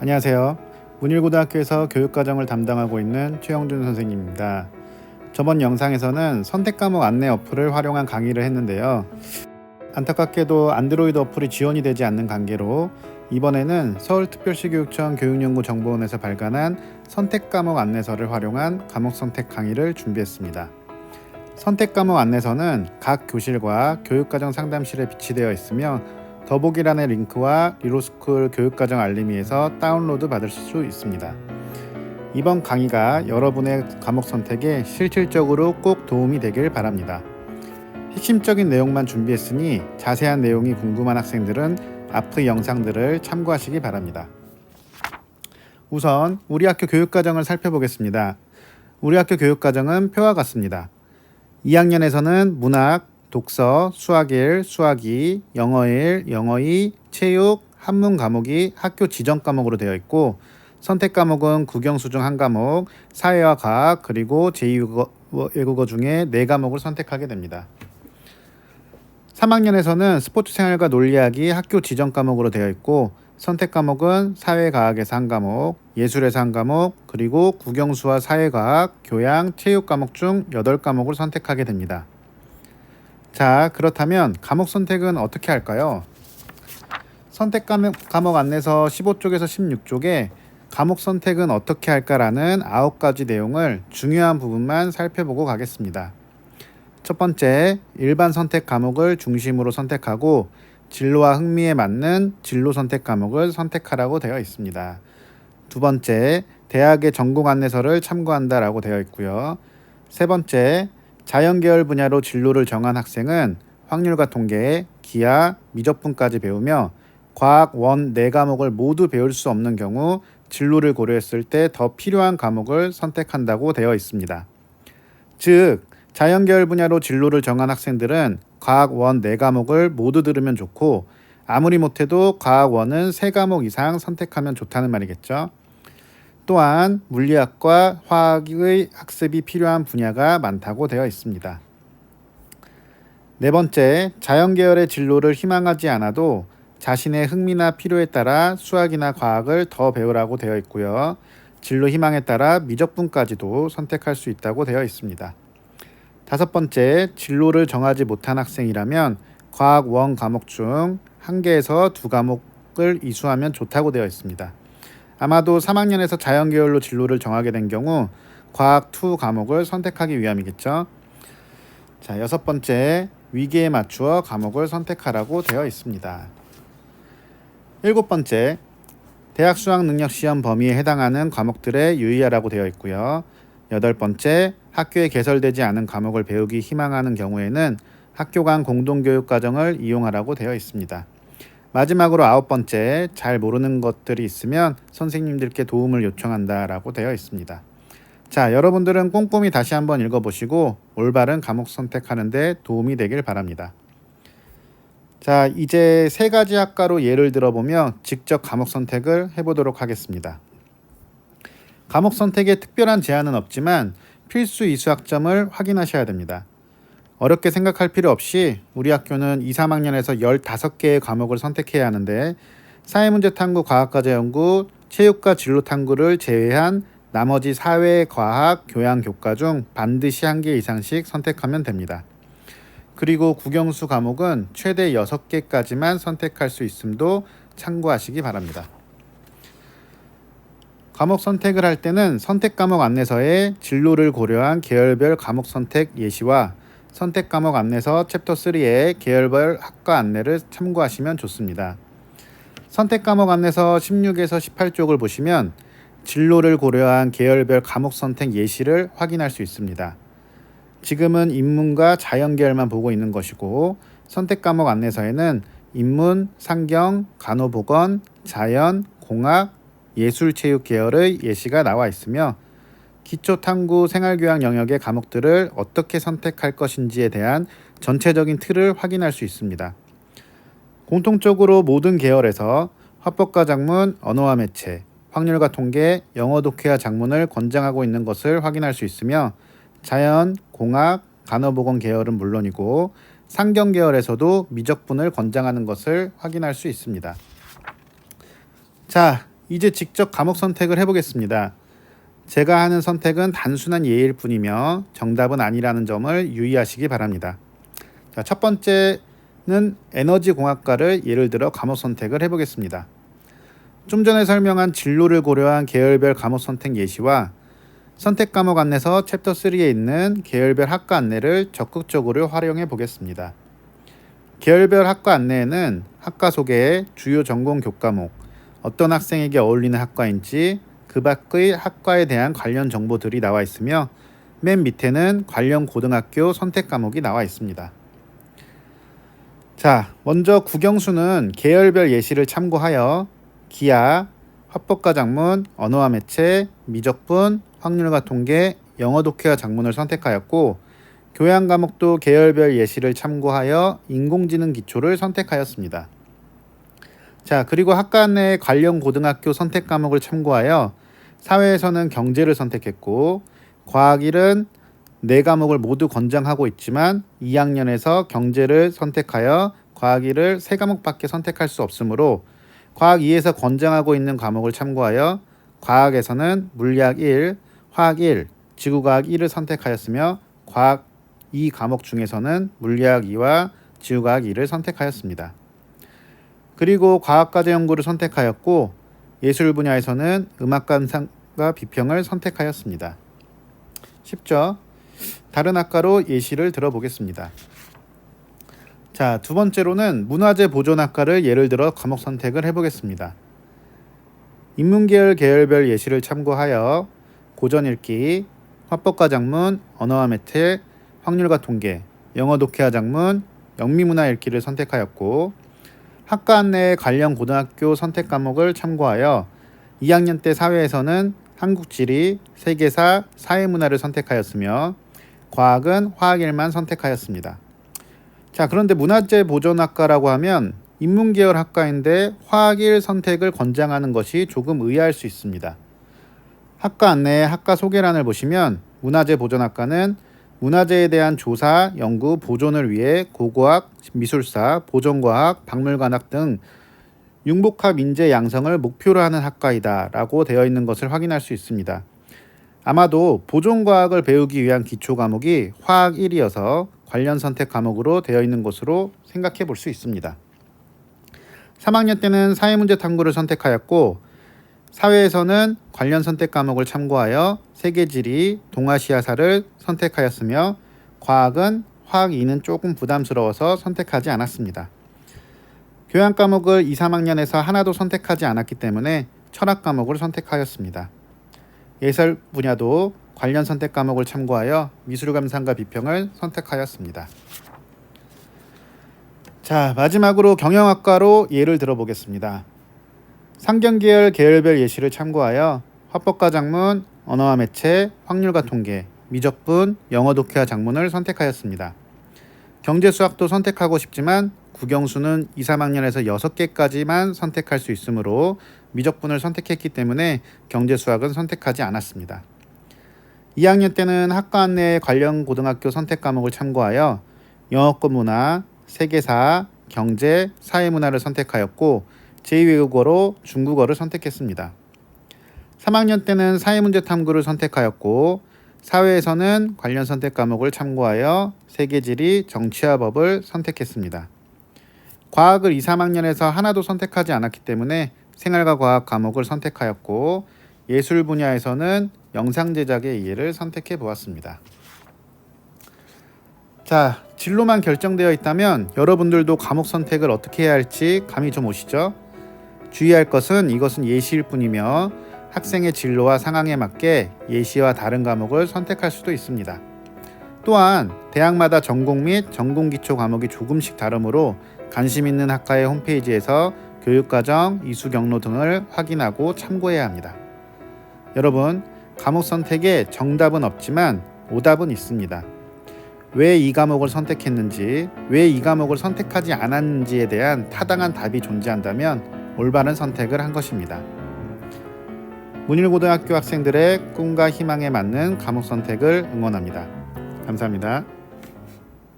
안녕하세요. 문일고등학교에서 교육과정을 담당하고 있는 최영준 선생님입니다. 저번 영상에서는 선택과목 안내 어플을 활용한 강의를 했는데요. 안타깝게도 안드로이드 어플이 지원이 되지 않는 관계로 이번에는 서울특별시교육청 교육연구정보원에서 발간한 선택과목 안내서를 활용한 과목선택 강의를 준비했습니다. 선택과목 안내서는 각 교실과 교육과정 상담실에 비치되어 있으며 더보기란의 링크와 리로스쿨 교육과정 알림이에서 다운로드 받을 수 있습니다. 이번 강의가 여러분의 과목 선택에 실질적으로 꼭 도움이 되길 바랍니다. 핵심적인 내용만 준비했으니 자세한 내용이 궁금한 학생들은 앞의 영상들을 참고하시기 바랍니다. 우선 우리 학교 교육과정을 살펴보겠습니다. 우리 학교 교육과정은 표와 같습니다. 2학년에서는 문학, 독서, 수학 1, 수학 2, 영어 1, 영어 2, 체육, 한문 과목이 학교 지정 과목으로 되어 있고 선택 과목은 국영수 중 한 과목, 사회와 과학, 그리고 제2외국어 중에 4과목을 선택하게 됩니다. 3학년에서는 스포츠 생활과 논리학이 학교 지정 과목으로 되어 있고 선택 과목은 사회과학에서 한 과목, 예술에서 한 과목, 그리고 국영수와 사회과학, 교양, 체육 과목 중 8과목을 선택하게 됩니다. 자, 그렇다면 과목 선택은 어떻게 할까요? 선택 과목 안내서 15쪽에서 16쪽에 과목 선택은 어떻게 할까라는 9가지 내용을 중요한 부분만 살펴보고 가겠습니다. 첫 번째, 일반 선택 과목을 중심으로 선택하고 진로와 흥미에 맞는 진로 선택 과목을 선택하라고 되어 있습니다. 두 번째, 대학의 전공 안내서를 참고한다라고 되어 있고요. 세 번째, 자연계열 분야로 진로를 정한 학생은 확률과 통계, 기하, 미적분까지 배우며 과학 원 4과목을 모두 배울 수 없는 경우 진로를 고려했을 때 더 필요한 과목을 선택한다고 되어 있습니다. 즉, 자연계열 분야로 진로를 정한 학생들은 과학 원 4과목을 모두 들으면 좋고 아무리 못해도 과학 원은 3과목 이상 선택하면 좋다는 말이겠죠. 또한 물리학과 화학의 학습이 필요한 분야가 많다고 되어 있습니다. 네 번째, 자연계열의 진로를 희망하지 않아도 자신의 흥미나 필요에 따라 수학이나 과학을 더 배우라고 되어 있고요. 진로 희망에 따라 미적분까지도 선택할 수 있다고 되어 있습니다. 다섯 번째, 진로를 정하지 못한 학생이라면 과학 원 과목 중 1개에서 2과목을 이수하면 좋다고 되어 있습니다. 아마도 3학년에서 자연계열로 진로를 정하게 된 경우 과학 2 과목을 선택하기 위함이겠죠. 자, 여섯 번째, 위기에 맞추어 과목을 선택하라고 되어 있습니다. 일곱 번째, 대학 수학 능력 시험 범위에 해당하는 과목들에 유의하라고 되어 있고요. 여덟 번째, 학교에 개설되지 않은 과목을 배우기 희망하는 경우에는 학교 간 공동교육 과정을 이용하라고 되어 있습니다. 마지막으로 9번째, 잘 모르는 것들이 있으면 선생님들께 도움을 요청한다라고 되어 있습니다. 자, 여러분들은 꼼꼼히 다시 한번 읽어보시고 올바른 과목 선택하는 데 도움이 되길 바랍니다. 자, 이제 3가지 학과로 예를 들어보며 직접 과목 선택을 해보도록 하겠습니다. 과목 선택에 특별한 제한은 없지만 필수 이수학점을 확인하셔야 됩니다. 어렵게 생각할 필요 없이 우리 학교는 2, 3학년에서 15개의 과목을 선택해야 하는데 사회문제탐구, 과학과제연구, 체육과 진로탐구를 제외한 나머지 사회, 과학, 교양, 교과 중 반드시 1개 이상씩 선택하면 됩니다. 그리고 국영수 과목은 최대 6개까지만 선택할 수 있음도 참고하시기 바랍니다. 과목 선택을 할 때는 선택 과목 안내서에 진로를 고려한 계열별 과목 선택 예시와 선택 과목 안내서 챕터 3의 계열별 학과 안내를 참고하시면 좋습니다. 선택 과목 안내서 16에서 18쪽을 보시면 진로를 고려한 계열별 과목 선택 예시를 확인할 수 있습니다. 지금은 인문과 자연계열만 보고 있는 것이고 선택 과목 안내서에는 인문, 상경, 간호보건, 자연, 공학, 예술체육 계열의 예시가 나와 있으며 기초탐구 생활교양 영역의 과목들을 어떻게 선택할 것인지에 대한 전체적인 틀을 확인할 수 있습니다. 공통적으로 모든 계열에서 화법과 작문, 언어와 매체, 확률과 통계, 영어 독해와 작문을 권장하고 있는 것을 확인할 수 있으며 자연, 공학, 간호보건 계열은 물론이고 상경 계열에서도 미적분을 권장하는 것을 확인할 수 있습니다. 자, 이제 직접 과목 선택을 해보겠습니다. 제가 하는 선택은 단순한 예일 뿐이며 정답은 아니라는 점을 유의하시기 바랍니다. 자, 첫 번째는 에너지공학과를 예를 들어 과목 선택을 해보겠습니다. 좀 전에 설명한 진로를 고려한 계열별 과목 선택 예시와 선택 과목 안내서 챕터 3에 있는 계열별 학과 안내를 적극적으로 활용해 보겠습니다. 계열별 학과 안내에는 학과 소개, 주요 전공 교과목, 어떤 학생에게 어울리는 학과인지 그 밖의 학과에 대한 관련 정보들이 나와 있으며 맨 밑에는 관련 고등학교 선택 과목이 나와 있습니다. 자, 먼저 국영수는 계열별 예시를 참고하여 기하, 화법과 작문, 언어와 매체, 미적분, 확률과 통계, 영어 독해와 작문을 선택하였고 교양 과목도 계열별 예시를 참고하여 인공지능 기초를 선택하였습니다. 자, 그리고 학과 안내의 관련 고등학교 선택 과목을 참고하여 사회에서는 경제를 선택했고 과학 1은 4과목을 모두 권장하고 있지만 2학년에서 경제를 선택하여 과학 1을 3과목밖에 선택할 수 없으므로 과학 2에서 권장하고 있는 과목을 참고하여 과학에서는 물리학 1, 화학 1, 지구과학 1을 선택하였으며 과학 2 과목 중에서는 물리학 2와 지구과학 2를 선택하였습니다. 그리고 과학과제 연구를 선택하였고 예술 분야에서는 음악 감상과 비평을 선택하였습니다. 쉽죠? 다른 학과로 예시를 들어보겠습니다. 자, 두 번째로는 문화재 보존학과를 예를 들어 과목 선택을 해보겠습니다. 인문계열 계열별 예시를 참고하여 고전 읽기, 화법과 작문, 언어와 매체, 확률과 통계, 영어 독해와 작문, 영미문화 읽기를 선택하였고 학과 안내의 관련 고등학교 선택 과목을 참고하여 2학년 때 사회에서는 한국지리, 세계사, 사회문화를 선택하였으며 과학은 화학 1만 선택하였습니다. 자, 그런데 문화재 보존학과라고 하면 인문계열 학과인데 화학 1 선택을 권장하는 것이 조금 의아할 수 있습니다. 학과 안내의 학과 소개란을 보시면 문화재 보존학과는 문화재에 대한 조사, 연구, 보존을 위해 고고학, 미술사, 보존과학, 박물관학 등 융복합 인재 양성을 목표로 하는 학과이다 라고 되어 있는 것을 확인할 수 있습니다. 아마도 보존과학을 배우기 위한 기초 과목이 화학 1이어서 관련 선택 과목으로 되어 있는 것으로 생각해 볼 수 있습니다. 3학년 때는 사회문제 탐구를 선택하였고 사회에서는 관련 선택 과목을 참고하여 세계지리, 동아시아사를 선택하였으며 과학은 화학 2는 조금 부담스러워서 선택하지 않았습니다. 교양 과목을 2, 3학년에서 하나도 선택하지 않았기 때문에 철학 과목을 선택하였습니다. 예술 분야도 관련 선택 과목을 참고하여 미술 감상과 비평을 선택하였습니다. 자, 마지막으로 경영학과로 예를 들어보겠습니다. 상경계열 계열별 예시를 참고하여 화법과 작문, 언어와 매체, 확률과 통계, 미적분, 영어 독해와 작문을 선택하였습니다. 경제수학도 선택하고 싶지만 국영수는 2, 3학년에서 6개까지만 선택할 수 있으므로 미적분을 선택했기 때문에 경제수학은 선택하지 않았습니다. 2학년 때는 학과 안내의 관련 고등학교 선택 과목을 참고하여 영어권 문화, 세계사, 경제, 사회문화를 선택하였고 제2외국어로 중국어를 선택했습니다. 3학년 때는 사회문제 탐구를 선택하였고 사회에서는 관련 선택 과목을 참고하여 세계지리, 정치와 법을 선택했습니다. 과학을 2, 3학년에서 하나도 선택하지 않았기 때문에 생활과 과학 과목을 선택하였고 예술 분야에서는 영상 제작의 이해를 선택해 보았습니다. 자, 진로만 결정되어 있다면 여러분들도 과목 선택을 어떻게 해야 할지 감이 좀 오시죠? 주의할 것은 이것은 예시일 뿐이며 학생의 진로와 상황에 맞게 예시와 다른 과목을 선택할 수도 있습니다. 또한 대학마다 전공 및 전공 기초 과목이 조금씩 다르므로 관심 있는 학과의 홈페이지에서 교육과정, 이수 경로 등을 확인하고 참고해야 합니다. 여러분, 과목 선택에 정답은 없지만 오답은 있습니다. 왜 이 과목을 선택했는지, 왜 이 과목을 선택하지 않았는지에 대한 타당한 답이 존재한다면 올바른 선택을 한 것입니다. 문일고등학교 학생들의 꿈과 희망에 맞는 과목 선택을 응원합니다. 감사합니다.